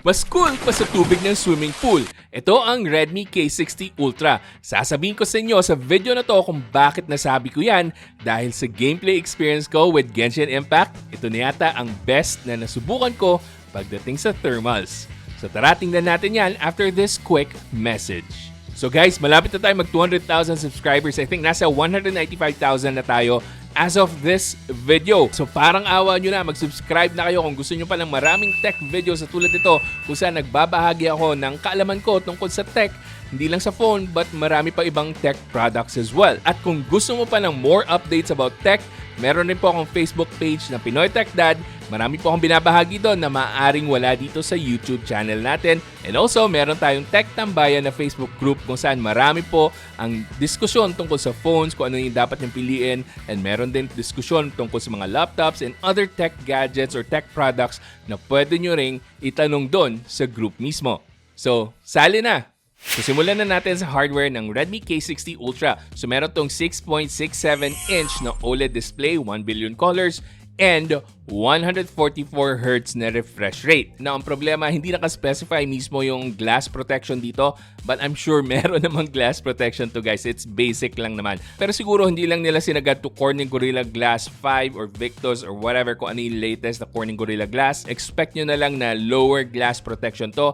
Mas cool pa sa tubig ng swimming pool. Ito ang Redmi K60 Ultra. Sasabihin ko sa inyo sa video na to kung bakit nasabi ko yan dahil sa gameplay experience ko with Genshin Impact, ito na yata ang best na nasubukan ko pagdating sa thermals. So tara tingnan natin yan after this quick message. So guys, malapit na tayo mag 200,000 subscribers. I think nasa 195,000 na tayo as of this video. So parang awa nyo na, mag-subscribe na kayo kung gusto nyo pa ng maraming tech videos sa tulad nito kung saan nagbabahagi ako ng kaalaman ko tungkol sa tech, hindi lang sa phone but marami pa ibang tech products as well. At kung gusto mo pa ng more updates about tech, meron rin po akong Facebook page na Pinoy Techdad. Marami po akong binabahagi doon na maaaring wala dito sa YouTube channel natin. And also, meron tayong Tech Tambayan na Facebook group kung saan marami po ang diskusyon tungkol sa phones, kung ano yung dapat niyong piliin. And meron din diskusyon tungkol sa mga laptops and other tech gadgets or tech products na pwede nyo ring itanong doon sa group mismo. So, sali na! So simulan na natin sa hardware ng Redmi K60 Ultra. So meron tong 6.67-inch na OLED display, 1 billion colors, and 144Hz na refresh rate. Now, ang problema, hindi naka-specify mismo yung glass protection dito, but I'm sure meron namang glass protection to guys. It's basic lang naman. Pero siguro hindi lang nila sinagad to Corning Gorilla Glass 5 or Victus or whatever kung ano yung latest na Corning Gorilla Glass. Expect nyo na lang na lower glass protection to,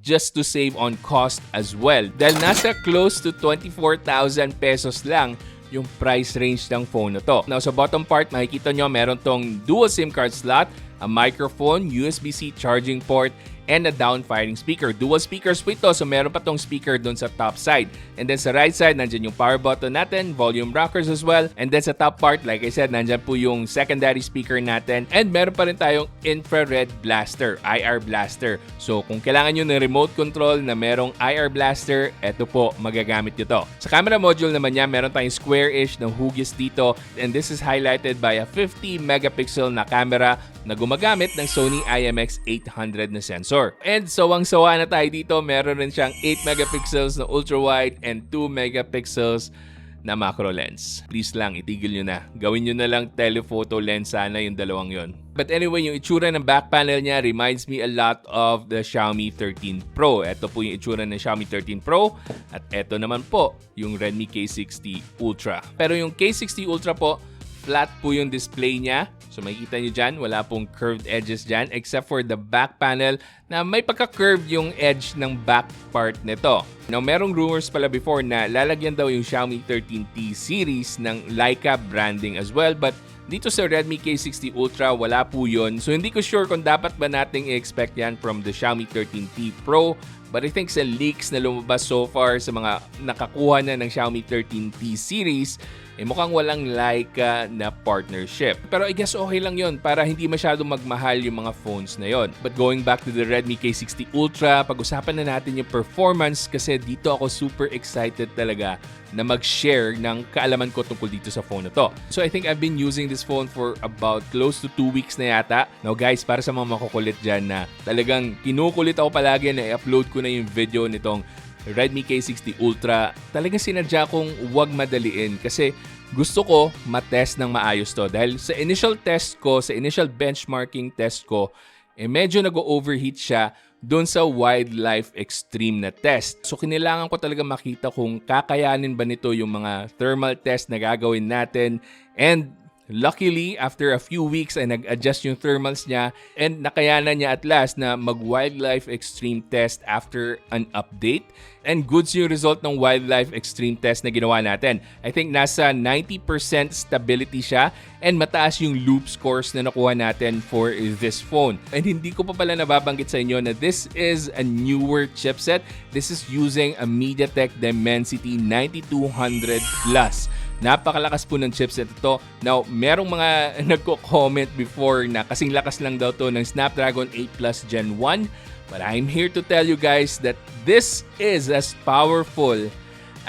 just to save on cost as well. Dahil nasa close to 24,000 pesos lang yung price range ng phone na to. Now sa bottom part, makikita nyo meron tong dual SIM card slot, a microphone, USB-C charging port, and a down-firing speaker. Dual speakers po ito, so meron pa tong speaker dun sa top side. And then sa right side, nandyan yung power button natin, volume rockers as well. And then sa top part, like I said, nandyan po yung secondary speaker natin. And meron pa rin tayong infrared blaster, IR blaster. So kung kailangan nyo ng remote control na merong IR blaster, eto po, magagamit nyo to. Sa camera module naman niya, meron tayong square-ish na hugis dito. And this is highlighted by a 50 megapixel na camera na gumagamit ng Sony IMX800 na sensor. And sawang-sawa na tayo dito, meron rin siyang 8 megapixels na ultra-wide and 2 megapixels na macro lens. Please lang, itigil nyo na. Gawin nyo na lang telephoto lens sana yung dalawang yon. But anyway, yung itsura ng back panel niya reminds me a lot of the Xiaomi 13 Pro. Ito po yung itsura ng Xiaomi 13 Pro at ito naman po yung Redmi K60 Ultra. Pero yung K60 Ultra po, flat po yung display niya. So makikita nyo dyan, wala pong curved edges dyan except for the back panel na may pagka-curved yung edge ng back part nito. Now, merong rumors pala before na lalagyan daw yung Xiaomi 13T series ng Leica branding as well. But dito sa Redmi K60 Ultra, wala po yun. So hindi ko sure kung dapat ba nating i-expect yan from the Xiaomi 13T Pro. But I think sa leaks na lumabas so far sa mga nakakuha na ng Xiaomi 13T series, mukhang walang Leica na partnership. Pero I guess okay lang yon para hindi masyadong magmahal yung mga phones na yon. But going back to the Redmi K60 Ultra, pag-usapan na natin yung performance kasi dito ako super excited talaga na mag-share ng kaalaman ko tungkol dito sa phone na to. So I think I've been using this phone for about close to 2 weeks na yata. Now guys, para sa mga makukulit dyan na talagang kinukulit ako palagi na i-upload ko na yung video nitong Redmi K60 Ultra, talagang sinadya kong huwag madaliin kasi gusto ko matest ng maayos to. Dahil sa initial test ko, sa initial benchmarking test ko, medyo nag-overheat siya doon sa wildlife extreme na test. So kailangan ko talaga makita kung kakayanin ba nito yung mga thermal test na gagawin natin. And luckily, after a few weeks ay nag-adjust yung thermals niya and nakayanan niya at last na mag-wildlife extreme test after an update. And goods yung result ng wildlife extreme test na ginawa natin. I think nasa 90% stability siya and mataas yung loop scores na nakuha natin for this phone. And hindi ko pa pala nababanggit sa inyo na this is a newer chipset. This is using a MediaTek Dimensity 9200 Plus. Napakalakas po ng chipset ito. Now, merong mga nagko-comment before na kasing lakas lang daw to ng Snapdragon 8 Plus Gen 1. But I'm here to tell you guys that this is as powerful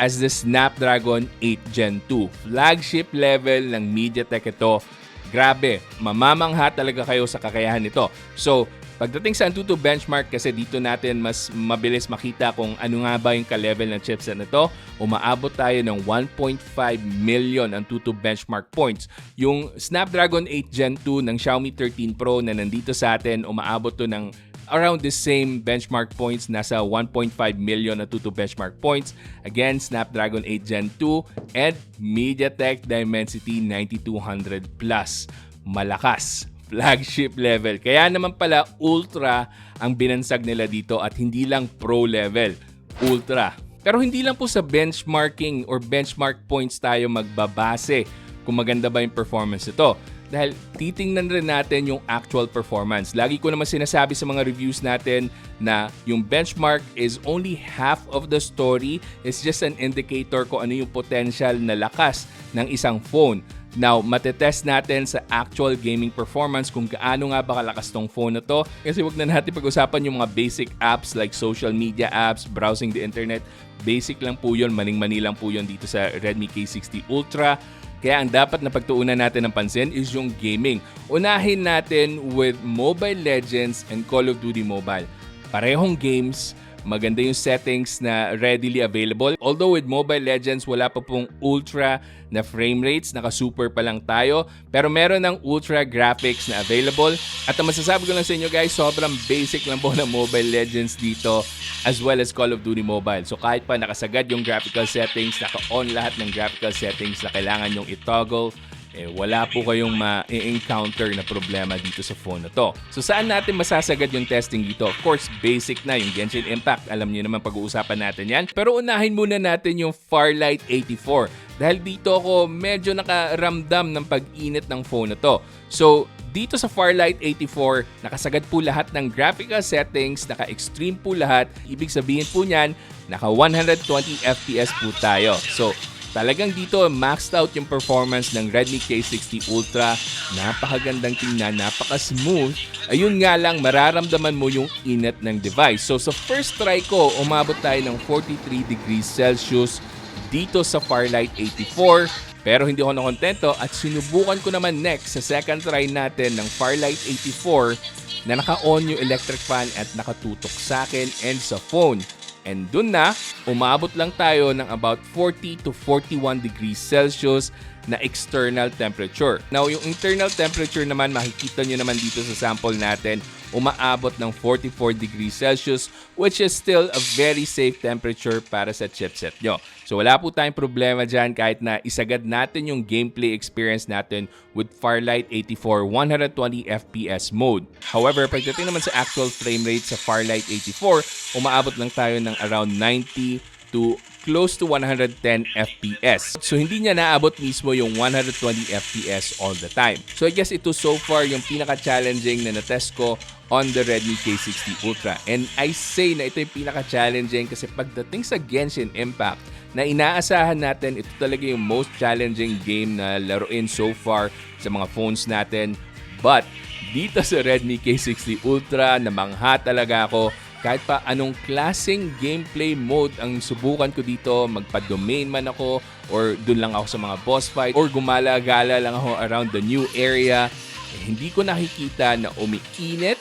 as the Snapdragon 8 Gen 2. Flagship level ng MediaTek ito. Grabe, mamamangha talaga kayo sa kakayahan nito. So, pagdating sa Antutu benchmark kasi dito natin mas mabilis makita kung ano nga ba yung ka-level ng chipset na to. Umaabot tayo ng 1.5 million Antutu benchmark points. Yung Snapdragon 8 Gen 2 ng Xiaomi 13 Pro na nandito sa atin, umaabot to ng around the same benchmark points. Nasa 1.5 million na Tutu benchmark points. Again, Snapdragon 8 Gen 2 and MediaTek Dimensity 9200 Plus. Malakas. Flagship level. Kaya naman pala Ultra ang binansag nila dito at hindi lang Pro level. Ultra. Pero hindi lang po sa benchmarking or benchmark points tayo magbabase kung maganda ba yung performance ito. Dahil titingnan rin natin yung actual performance. Lagi ko naman sinasabi sa mga reviews natin na yung benchmark is only half of the story. It's just an indicator kung ano yung potential na lakas ng isang phone. Now, matetest natin sa actual gaming performance kung gaano nga ba kalakas tong phone na to. Kasi wag na natin pag-usapan yung mga basic apps like social media apps, browsing the internet. Basic lang po yun, maning-mani lang po yun dito sa Redmi K60 Ultra. Kaya ang dapat na pagtuunan natin ng pansin is yung gaming. Unahin natin with Mobile Legends and Call of Duty Mobile. Parehong games, maganda yung settings na readily available. Although with Mobile Legends, wala pa pong ultra na frame rates. Naka-super pa lang tayo. Pero meron ng ultra graphics na available. At ang masasabi ko lang sa inyo guys, sobrang basic lang po ng Mobile Legends dito as well as Call of Duty Mobile. So kahit pa nakasagad yung graphical settings, naka-on lahat ng graphical settings na kailangan yung i-toggle, wala po kayong ma-encounter na problema dito sa phone na to. So saan natin masasagad yung testing dito? Of course, basic na yung Genshin Impact. Alam niyo naman pag-uusapan natin yan. Pero unahin muna natin yung Firelight 84. Dahil dito ako medyo nakaramdam ng pag-init ng phone na to. So dito sa Firelight 84, nakasagad po lahat ng graphical settings, naka-extreme po lahat. Ibig sabihin po niyan, naka 120 FPS po tayo. So talagang dito, maxed out yung performance ng Redmi K60 Ultra. Napakagandang tingnan, napaka-smooth. Ayun nga lang, mararamdaman mo yung init ng device. So sa first try ko, umabot tayo ng 43 degrees Celsius dito sa Firelight 84. Pero hindi ako nakontento at sinubukan ko naman next sa second try natin ng Firelight 84 na naka-on yung electric fan at nakatutok sa akin and sa phone. And dun na, umabot lang tayo ng about 40 to 41 degrees Celsius na external temperature. Now, yung internal temperature naman, makikita nyo naman dito sa sample natin, umaabot ng 44 degrees Celsius, which is still a very safe temperature para sa chipset nyo. So, wala po tayong problema dyan kahit na isagad natin yung gameplay experience natin with Firelight 84 120 FPS mode. However, pagdating naman sa actual frame rate sa Firelight 84, umaabot lang tayo ng around 90 to close to 110 FPS. So, hindi niya naabot mismo yung 120 FPS all the time. So, I guess ito so far yung pinaka-challenging na natest ko on the Redmi K60 Ultra. And I say na ito yung pinaka-challenging kasi pagdating sa Genshin Impact, na inaasahan natin, ito talaga yung most challenging game na laruin so far sa mga phones natin. But, dito sa Redmi K60 Ultra, namangha talaga ako. Kahit pa anong klaseng gameplay mode ang subukan ko dito, magpa-domain man ako or dun lang ako sa mga boss fight or gumala-gala lang ako around the new area, hindi ko nakikita na umiinit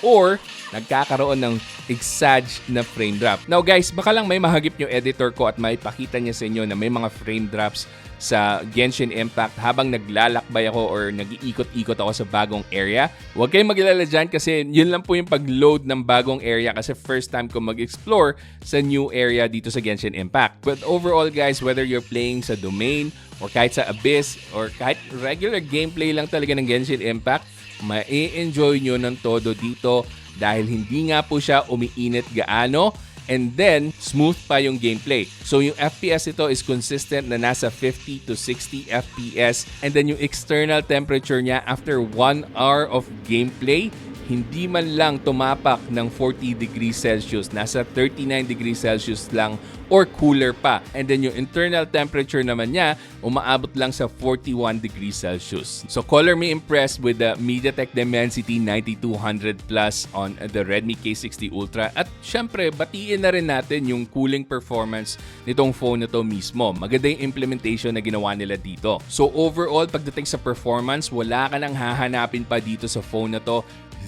or nagkakaroon ng exage na frame drop. Now guys, baka lang may mahagip yung editor ko at may pakita niya sa inyo na may mga frame drops sa Genshin Impact habang naglalakbay ako or nag-iikot-ikot ako sa bagong area. Huwag kayong mag-alala dyan kasi yun lang po yung pag-load ng bagong area kasi first time ko mag-explore sa new area dito sa Genshin Impact. But overall guys, whether you're playing sa Domain or kahit sa Abyss or kahit regular gameplay lang talaga ng Genshin Impact, ma-enjoy nyo ng todo dito dahil hindi nga po siya umiinit gaano. And then, smooth pa yung gameplay. So, yung FPS ito is consistent na nasa 50 to 60 FPS. And then, yung external temperature niya after 1 hour of gameplay, hindi man lang tumapak ng 40 degrees Celsius. Nasa 39 degrees Celsius lang or cooler pa. And then, yung internal temperature naman niya, umaabot lang sa 41 degrees Celsius. So, color me impressed with the MediaTek Dimensity 9200 Plus on the Redmi K60 Ultra. At syempre, batiin na rin natin yung cooling performance nitong phone na to mismo. Maganda yung implementation na ginawa nila dito. So, overall, pagdating sa performance, wala ka nang hahanapin pa dito sa phone na to.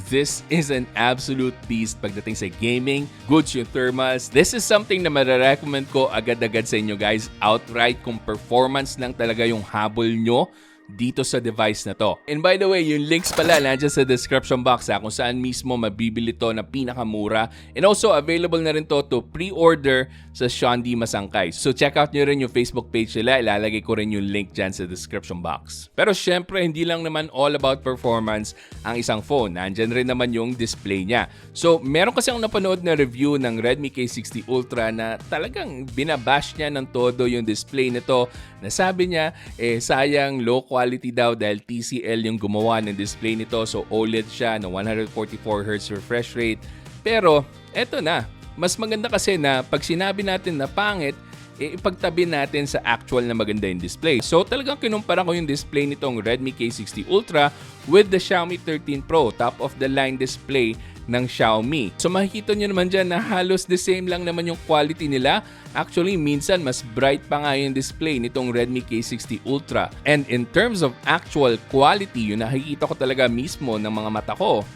This is an absolute beast pagdating sa gaming. Goods yung thermals. This is something na mararecommend ko agad-agad sa inyo guys. Outright kung performance lang talaga yung habol nyo dito sa device na to. And by the way, yung links pala nandiyan sa description box kung saan mismo mabibili to na pinakamura. And also, available na rin to pre-order sa Xiaomi Masangkay. So check out nyo rin yung Facebook page nila. Ilalagay ko rin yung link dyan sa description box. Pero syempre, hindi lang naman all about performance ang isang phone. Nandyan rin naman yung display niya. So meron kasi akong napanood na review ng Redmi K60 Ultra na talagang binabash niya ng todo yung display nito. Nasabi niya, sayang low quality daw dahil TCL yung gumawa ng display nito. So OLED siya na 144Hz refresh rate. Pero eto na, mas maganda kasi na pag sinabi natin na pangit, ipagtabi natin sa actual na maganda yung display. So talagang kinumpara ko yung display nitong Redmi K60 Ultra with the Xiaomi 13 Pro, top of the line display ng Xiaomi. So makikita nyo naman dyan na halos the same lang naman yung quality nila. Actually, minsan mas bright pa nga yung display nitong Redmi K60 Ultra. And in terms of actual quality, yung nakikita ko talaga mismo ng mga mata ko,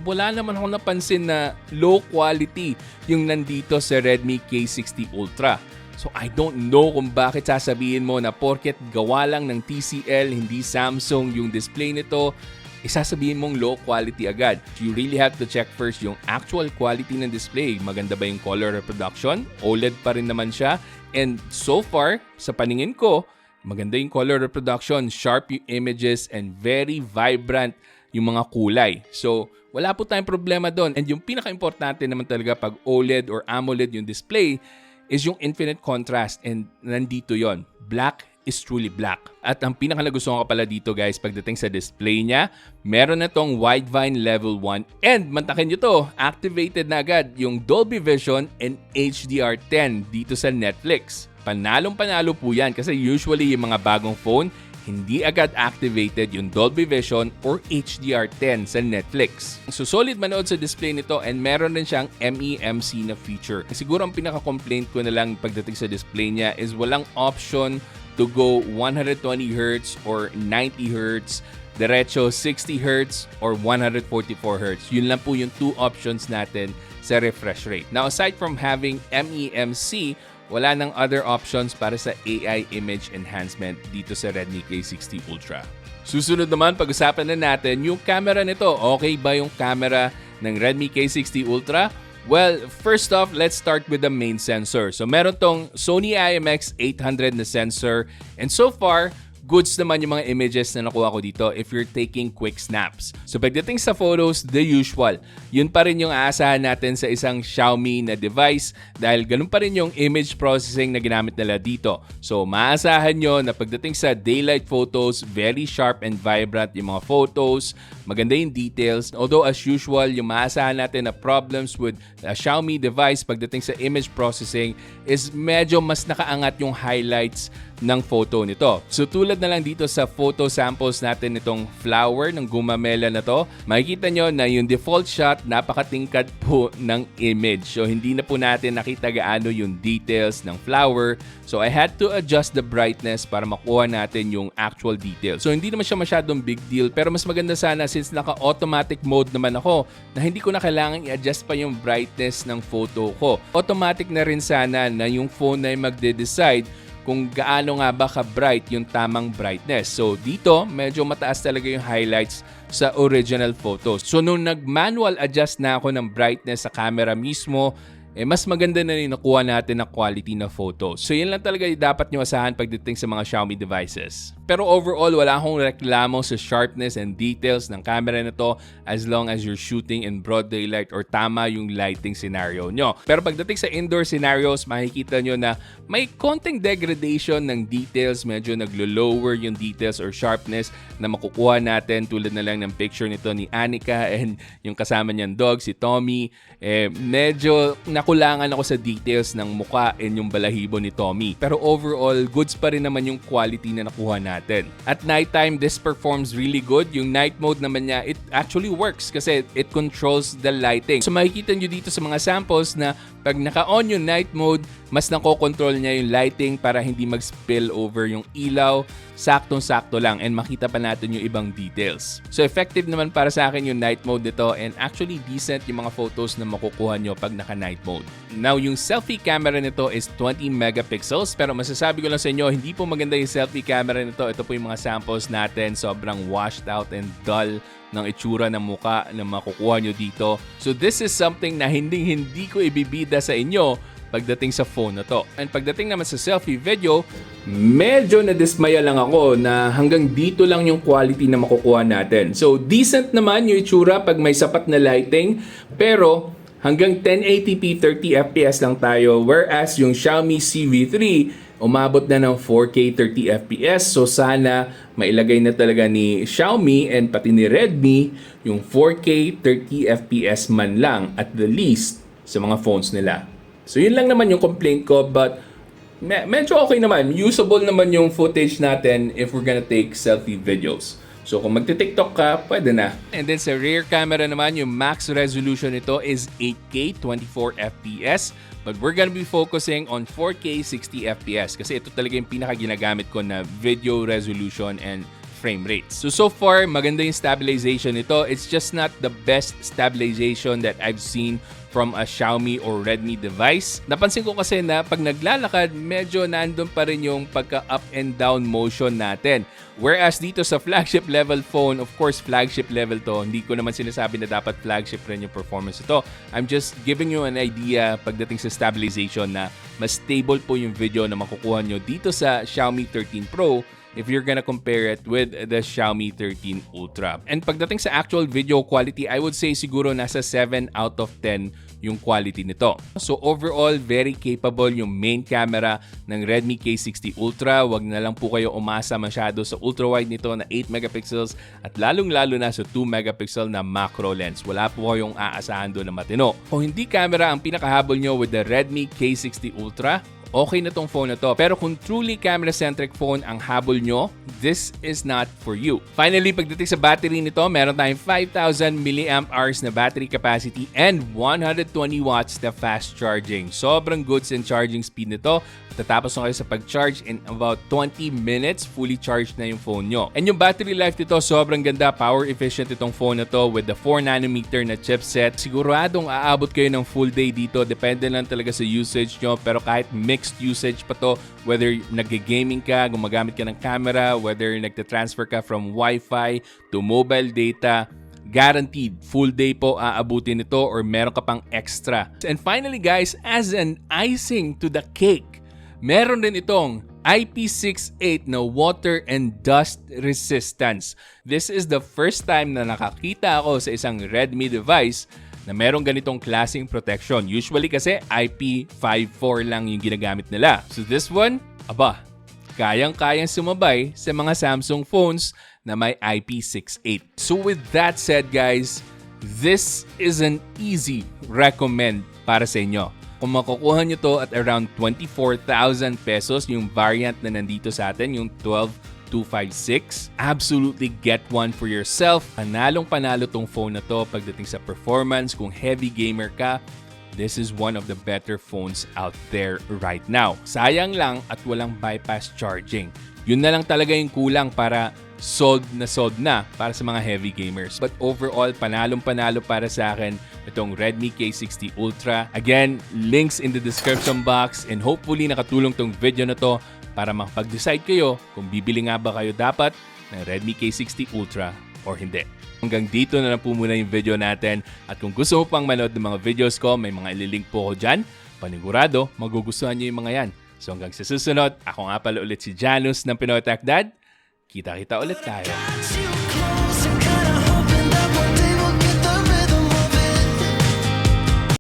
wala naman ako napansin na low quality yung nandito sa Redmi K60 Ultra. So I don't know kung bakit sasabihin mo na porket gawa lang ng TCL, hindi Samsung yung display nito, sasabihin mong low quality agad. You really have to check first yung actual quality ng display. Maganda ba yung color reproduction? OLED pa rin naman siya. And so far, sa paningin ko, maganda yung color reproduction, sharp yung images, and very vibrant yung mga kulay. So, wala po tayong problema doon. And yung pinaka-importante naman talaga pag OLED or AMOLED yung display is yung infinite contrast. And nandito yon. Black is truly black. At ang pinaka-nagustuhan ko pala dito guys, pagdating sa display niya, meron na tong Widevine Level 1 and mantakin nyo to, activated na agad yung Dolby Vision and HDR10 dito sa Netflix. Panalong-panalo po yan kasi usually yung mga bagong phone, hindi agad activated yung Dolby Vision or HDR10 sa Netflix. So solid manood sa display nito and meron rin siyang MEMC na feature. Siguro ang pinaka-complaint ko na lang pagdating sa display niya is walang option to go 120Hz or 90Hz, diretso 60Hz or 144Hz. Yun lang po yung two options natin sa refresh rate. Now, aside from having MEMC, wala nang other options para sa AI image enhancement dito sa Redmi K60 Ultra. Susunod naman, pag-usapan na natin yung camera nito. Okay ba yung camera ng Redmi K60 Ultra? Well, first off, let's start with the main sensor. So meron tong Sony IMX800 na sensor and so far, goods naman yung mga images na nakuha ko dito if you're taking quick snaps. So pagdating sa photos, the usual. Yun pa rin yung aasahan natin sa isang Xiaomi na device dahil ganun pa rin yung image processing na ginamit nila dito. So maasahan nyo na pagdating sa daylight photos, very sharp and vibrant yung mga photos, maganda yung details. Although as usual, yung maasahan natin na problems with a Xiaomi device pagdating sa image processing is medyo mas nakaangat yung highlights ng photo nito. So tulad na lang dito sa photo samples natin nitong flower ng gumamela na to, makikita nyo na yung default shot napakatingkad po ng image. So hindi na po natin nakita gaano yung details ng flower. So I had to adjust the brightness para makuha natin yung actual details. So hindi naman siya masyadong big deal pero mas maganda sana since naka-automatic mode naman ako na hindi ko na kailangan i-adjust pa yung brightness ng photo ko. Automatic na rin sana na yung phone na yung magde-decide kung gaano nga ba ka-bright yung tamang brightness. So dito, medyo mataas talaga yung highlights sa original photos. So nung nag-manual adjust na ako ng brightness sa camera mismo, mas maganda na rin nakuha natin na quality na photos. So yan lang talaga yung dapat nyo asahan pagdating sa mga Xiaomi devices. Pero overall, wala akong reklamo sa sharpness and details ng camera na to as long as you're shooting in broad daylight or tama yung lighting scenario nyo. Pero pagdating sa indoor scenarios, makikita nyo na may konting degradation ng details. Medyo naglo-lower yung details or sharpness na makukuha natin tulad na lang ng picture nito ni Anika and yung kasama niyang dog, si Tommy. Medyo nakulangan ako sa details ng muka and yung balahibo ni Tommy. Pero overall, goods pa rin naman yung quality na nakuha natin. At nighttime, this performs really good. Yung night mode naman niya, it actually works kasi it controls the lighting. So makikita nyo dito sa mga samples na pag naka-on yung night mode, mas nako-control niya yung lighting para hindi mag-spill over yung ilaw. Saktong-sakto lang and makita pa natin yung ibang details. So effective naman para sa akin yung night mode nito and actually decent yung mga photos na makukuha nyo pag naka-night mode mode. Now, yung selfie camera nito is 20 megapixels pero masasabi ko lang sa inyo, hindi po maganda yung selfie camera nito. Ito po yung mga samples natin. Sobrang washed out and dull ng itsura ng muka na makukuha nyo dito. So this is something na hindi ko ibibida sa inyo pagdating sa phone na to. And pagdating naman sa selfie video, medyo nadismaya lang ako na hanggang dito lang yung quality na makukuha natin. So decent naman yung itsura pag may sapat na lighting, pero hanggang 1080p 30fps lang tayo, whereas yung Xiaomi CV3 umabot na ng 4K 30fps. So sana mailagay na talaga ni Xiaomi and pati ni Redmi yung 4K 30fps man lang at the least sa mga phones nila. So yun lang naman yung complaint ko, but medyo okay naman. Usable naman yung footage natin if we're gonna take selfie videos. So kung magti-TikTok ka, pwede na. And then sa rear camera naman, yung max resolution nito is 8K 24fps. But we're gonna be focusing on 4K 60fps kasi ito talaga yung pinaka-ginagamit ko na video resolution and frame rates. So far, maganda yung stabilization nito. It's just not the best stabilization that I've seen from a Xiaomi or Redmi device. Napansin ko kasi na pag naglalakad, medyo nandun pa rin yung pagka-up and down motion natin. Whereas dito sa flagship level phone, of course, flagship level to, hindi ko naman sinasabi na dapat flagship rin yung performance ito. I'm just giving you an idea pagdating sa stabilization na mas stable po yung video na makukuha nyo dito sa Xiaomi 13 Pro if you're gonna compare it with the Xiaomi 13 Ultra. And pagdating sa actual video quality, I would say siguro nasa 7 out of 10 yung quality nito. So overall, very capable yung main camera ng Redmi K60 Ultra. Wag na lang po kayo umasa masyado sa ultra-wide nito na 8 megapixels at lalong-lalo na sa 2 megapixel na macro lens. Wala po kayong aasahan doon na matino. Kung hindi camera ang pinakahabol nyo with the Redmi K60 Ultra, okay na tong phone na to. Pero kung truly camera-centric phone ang habol nyo, this is not for you. Finally, pagdating sa battery nito, meron tayong 5,000 mAh na battery capacity and 120 watts na fast charging. Sobrang good sa charging speed nito. Tatapos na kayo sa pag-charge in about 20 minutes, fully charged na yung phone nyo. And yung battery life nito, sobrang ganda. Power efficient itong phone na to with the 4nm na chipset. Siguradong aabot kayo ng full day dito. Depende lang talaga sa usage nyo. Pero kahit mixed usage pa to, whether nag-gaming ka, gumagamit ka ng camera, whether nagta-transfer ka from Wi-Fi to mobile data, guaranteed, full day po aabutin nito or meron ka pang extra. And finally guys, as an icing to the cake, meron din itong IP68 na water and dust resistance. This is the first time na nakakita ako sa isang Redmi device na merong ganitong klaseng protection. Usually kasi IP54 lang yung ginagamit nila. So this one, kayang-kayang sumabay sa mga Samsung phones na may IP68. So with that said guys, this is an easy recommend para sa inyo. Kung makukuha nyo to at around 24,000 pesos, yung variant na nandito sa atin, yung 12256, absolutely get one for yourself. Panalong-panalo tong phone na to pagdating sa performance. Kung heavy gamer ka, this is one of the better phones out there right now. Sayang lang at walang bypass charging. Yun na lang talaga yung kulang para sold na para sa mga heavy gamers. But overall, panalong-panalo para sa akin itong Redmi K60 Ultra. Again, links in the description box and hopefully nakatulong tong video na to para makapag-decide kayo kung bibili nga ba kayo dapat ng Redmi K60 Ultra or hindi. Hanggang dito na lang po muna yung video natin at kung gusto mo pang manood ng mga videos ko, may mga ililink po ko dyan. Panigurado, magugustuhan nyo yung mga yan. So hanggang sa susunod, ako nga pala ulit si Janus ng Pinoy Techdad. Kita-kita ulit tayo.